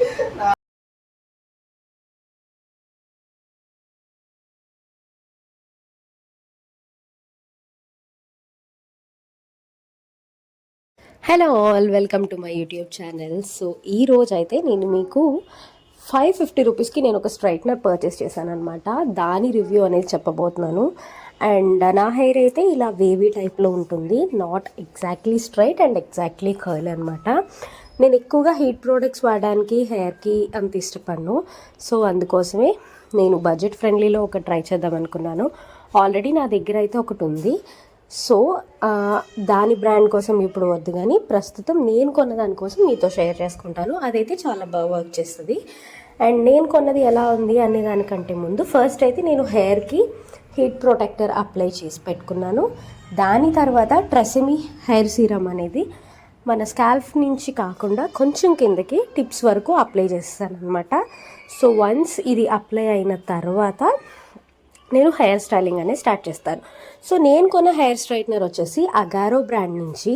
Hello all, welcome to my YouTube channel. So ఈరోజు అయితే నేను మీకు 550 రూపీస్కి నేను ఒక స్ట్రైట్నర్ పర్చేస్ చేశాను అనమాట. దాని రివ్యూ అనేది చెప్పబోతున్నాను. అండ్ నా హెయిర్ అయితే ఇలా వేవీ టైప్లో ఉంటుంది, not exactly straight and exactly curl అనమాట. నేను ఎక్కువగా హీట్ ప్రోడక్ట్స్ వాడడానికి హెయిర్కి అంత ఇష్టపడను. సో అందుకోసమే నేను బడ్జెట్ ఫ్రెండ్లీలో ఒక ట్రై చేద్దాం అనుకున్నాను. ఆల్రెడీ నా దగ్గర అయితే ఒకటి ఉంది. సో దాని బ్రాండ్ కోసం ఇప్పుడు వద్దు, కానీ ప్రస్తుతం నేను కొన్న దానికోసం మీతో షేర్ చేసుకుంటాను. అదైతే చాలా బాగా వర్క్ చేస్తుంది. అండ్ నేను కొన్నది ఎలా ఉంది అనే దానికంటే ముందు ఫస్ట్ అయితే నేను హెయిర్కి హీట్ ప్రొటెక్టర్ అప్లై చేసి పెట్టుకున్నాను. దాని తర్వాత ట్రెసెమీ హెయిర్ సీరమ్ అనేది మన స్కాల్ఫ్ నుంచి కాకుండా కొంచెం కిందకి టిప్స్ వరకు అప్లై చేస్తాను అనమాట. సో వన్స్ ఇది అప్లై అయిన తర్వాత నేను హెయిర్ స్టైలింగ్ అనేది స్టార్ట్ చేస్తాను. సో నేను కొన్న హెయిర్ స్ట్రైట్నర్ వచ్చేసి అగారో బ్రాండ్ నుంచి.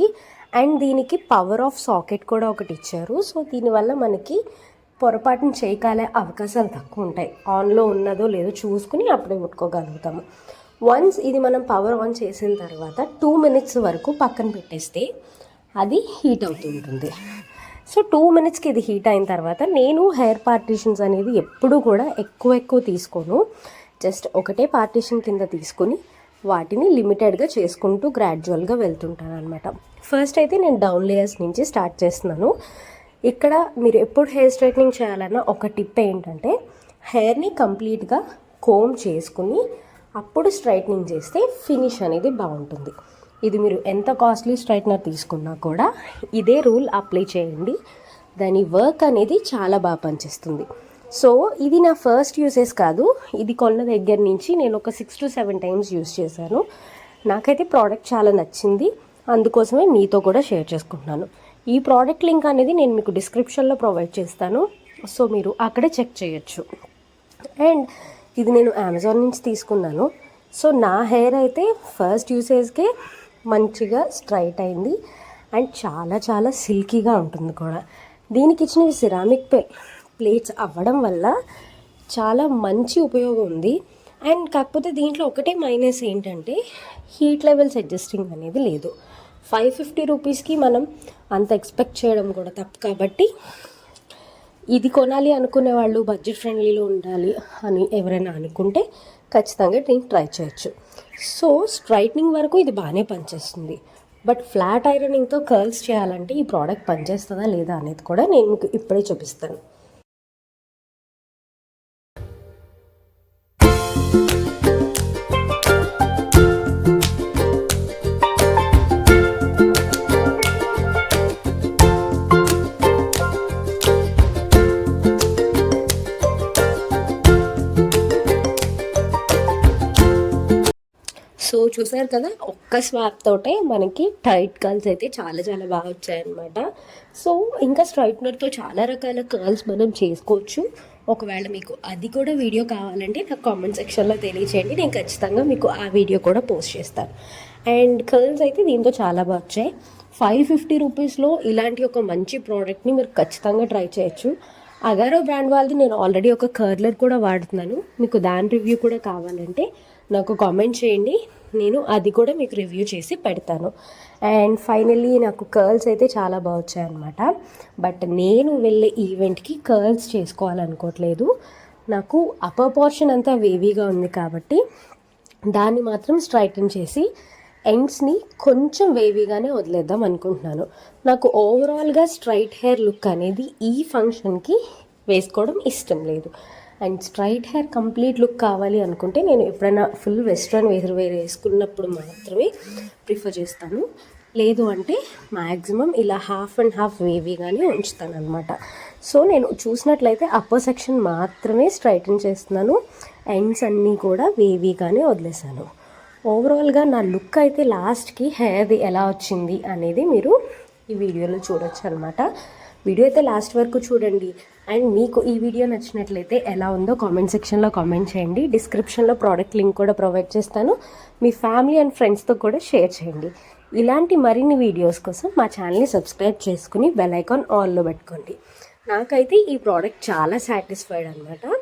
అండ్ దీనికి పవర్ ఆఫ్ సాకెట్ కూడా ఒకటి ఇచ్చారు. సో దీనివల్ల మనకి పొరపాటున చేయకాలే అవకాశాలు తక్కువ ఉంటాయి. ఆన్లో ఉన్నదో లేదో చూసుకుని అప్పుడే ముట్టుకోగలుగుతాము. వన్స్ ఇది మనం పవర్ ఆన్ చేసిన తర్వాత 2 minutes వరకు పక్కన పెట్టేస్తే అది హీట్ అవుతుంటుంది. సో 2 minutesకి ఇది హీట్ అయిన తర్వాత నేను హెయిర్ పార్టీషన్స్ అనేది ఎప్పుడూ కూడా ఎక్కువ తీసుకోను. జస్ట్ ఒకటే పార్టీషన్ కింద తీసుకుని వాటిని లిమిటెడ్గా చేసుకుంటూ గ్రాడ్యువల్గా వెళ్తుంటాను అనమాట. ఫస్ట్ అయితే నేను డౌన్ లేయర్స్ నుంచి స్టార్ట్ చేస్తున్నాను. ఇక్కడ మీరు ఎప్పుడు హెయిర్ స్ట్రైట్నింగ్ చేయాలన్నా ఒక టిప్ ఏంటంటే హెయిర్ని కంప్లీట్గా కోమ్ చేసుకుని అప్పుడు స్ట్రైట్నింగ్ చేస్తే ఫినిష్ అనేది బాగుంటుంది. ఇది మీరు ఎంత కాస్ట్లీ స్ట్రైట్నర్ తీసుకున్నా కూడా ఇదే రూల్ అప్లై చేయండి. దాని వర్క్ అనేది చాలా బాగా పనిచేస్తుంది. సో ఇది నా ఫస్ట్ యూసేజ్ కాదు. ఇది కొన్న దగ్గర నుంచి నేను ఒక 6 to 7 times యూస్ చేశాను. నాకైతే ప్రోడక్ట్ చాలా నచ్చింది, అందుకోసమే మీతో కూడా షేర్ చేసుకుంటున్నాను. ఈ ప్రోడక్ట్ లింక్ అనేది నేను మీకు డిస్క్రిప్షన్లో ప్రొవైడ్ చేస్తాను. సో మీరు అక్కడే చెక్ చేయొచ్చు. అండ్ ఇది నేను అమెజాన్ నుంచి తీసుకున్నాను. సో నా హెయిర్ అయితే ఫస్ట్ యూసేజ్కే మంచిగా స్ట్రైట్ అయింది అండ్ చాలా సిల్కీగా ఉంటుంది కూడా. దీనికి ఇచ్చినవి సిరామిక్ ప్లేట్స్ అవ్వడం వల్ల చాలా మంచి ఉపయోగం ఉంది. అండ్ కాకపోతే దీంట్లో ఒకటే మైనస్ ఏంటంటే హీట్ లెవెల్స్ అడ్జస్టింగ్ అనేది లేదు. 550 రూపీస్కి మనం అంత ఎక్స్పెక్ట్ చేయడం కూడా తప్పు. కాబట్టి ఇది కొనాలి అనుకునే వాళ్ళు బడ్జెట్ ఫ్రెండ్లీలో ఉండాలి అని ఎవరైనా అనుకుంటే ఖచ్చితంగా దీన్ని ట్రై చేయొచ్చు. సో స్ట్రైట్నింగ్ వరకు ఇది బాగానే పనిచేస్తుంది. బట్ ఫ్లాట్ ఐరనింగ్తో కర్ల్స్ చేయాలంటే ఈ ప్రోడక్ట్ పనిచేస్తుందా లేదా అనేది కూడా నేను మీకు ఇప్పుడే చూపిస్తాను. సో చూసారు కదా, ఒక్క స్వాప్ తోటే మనకి టైట్ కర్ల్స్ అయితే చాలా బాగా వచ్చాయన్నమాట. సో ఇంకా స్ట్రైట్నర్తో చాలా రకాల కర్ల్స్ మనం చేసుకోవచ్చు. ఒకవేళ మీకు అది కూడా వీడియో కావాలంటే నాకు కామెంట్ సెక్షన్లో తెలియచేయండి. నేను ఖచ్చితంగా మీకు ఆ వీడియో కూడా పోస్ట్ చేస్తాను. అండ్ కర్ల్స్ అయితే దీంతో చాలా బాగా వచ్చాయి. 550 రూపీస్లో ఇలాంటి ఒక మంచి ప్రోడక్ట్ని మీరు ఖచ్చితంగా ట్రై చేయొచ్చు. అగారో బ్రాండ్ వాళ్ళది నేను ఆల్రెడీ ఒక కర్లర్ కూడా వాడుతున్నాను. మీకు దాని రివ్యూ కూడా కావాలంటే నాకు కామెంట్ చేయండి, నేను అది కూడా మీకు రివ్యూ చేసి పెడతాను. అండ్ ఫైనల్లీ నాకు కర్ల్స్ అయితే చాలా బాగా వచ్చాయన్నమాట. బట్ నేను వెళ్ళే ఈవెంట్కి కర్ల్స్ చేసుకోవాలనుకోవట్లేదు. నాకు అప్పర్ పోర్షన్ అంతా వేవీగా ఉంది కాబట్టి దాన్ని మాత్రం స్ట్రైటన్ చేసి ఎండ్స్ని కొంచెం వేవీగానే వదిలేద్దాం అనుకుంటున్నాను. నాకు ఓవరాల్గా స్ట్రైట్ హెయిర్ లుక్ అనేది ఈ ఫంక్షన్కి వేసుకోవడం ఇష్టం లేదు. And straight hair complete look కావాలి అనుకుంటే నేను ఎప్పుడైనా ఫుల్ వెస్ట్రన్ వేర్ వేసుకున్నప్పుడు మాత్రమే ప్రిఫర్ చేస్తాను. లేదు అంటే మ్యాక్సిమం ఇలా హాఫ్ అండ్ హాఫ్ వేవీగానే ఉంచుతాను అనమాట. సో నేను చూసినట్లయితే అప్పర్ సెక్షన్ మాత్రమే స్ట్రైటన్ చేస్తున్నాను, ఎండ్స్ అన్నీ కూడా వేవీగానే వదిలేసాను. ఓవరాల్గా నా లుక్ అయితే లాస్ట్కి హెయిర్ది ఎలా వచ్చింది అనేది మీరు ఈ వీడియోలో చూడొచ్చు అనమాట. వీడియో అయితే లాస్ట్ వరకు చూడండి. అండ్ మీకు ఈ వీడియో నచ్చినట్లయితే ఎలా ఉందో కామెంట్ సెక్షన్లో కామెంట్ చేయండి. డిస్క్రిప్షన్లో ప్రోడక్ట్ లింక్ కూడా ప్రొవైడ్ చేస్తాను. మీ ఫ్యామిలీ అండ్ ఫ్రెండ్స్తో కూడా షేర్ చేయండి. ఇలాంటి మరిన్ని వీడియోస్ కోసం మా ఛానల్ని సబ్స్క్రైబ్ చేసుకుని బెల్ ఐకాన్ ఆల్లో పెట్టుకోండి. నాకైతే ఈ ప్రోడక్ట్ చాలా సాటిస్ఫైడ్ అనమాట.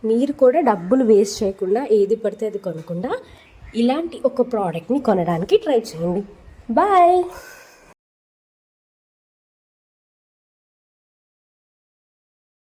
మీరు కూడా డబ్బులు వేస్ట్ చేయకుండా ఏది పడితే అది కొనకుండా ఇలాంటి ఒక ప్రోడక్ట్ని కొనడానికి ట్రై చేయండి. బాయ్.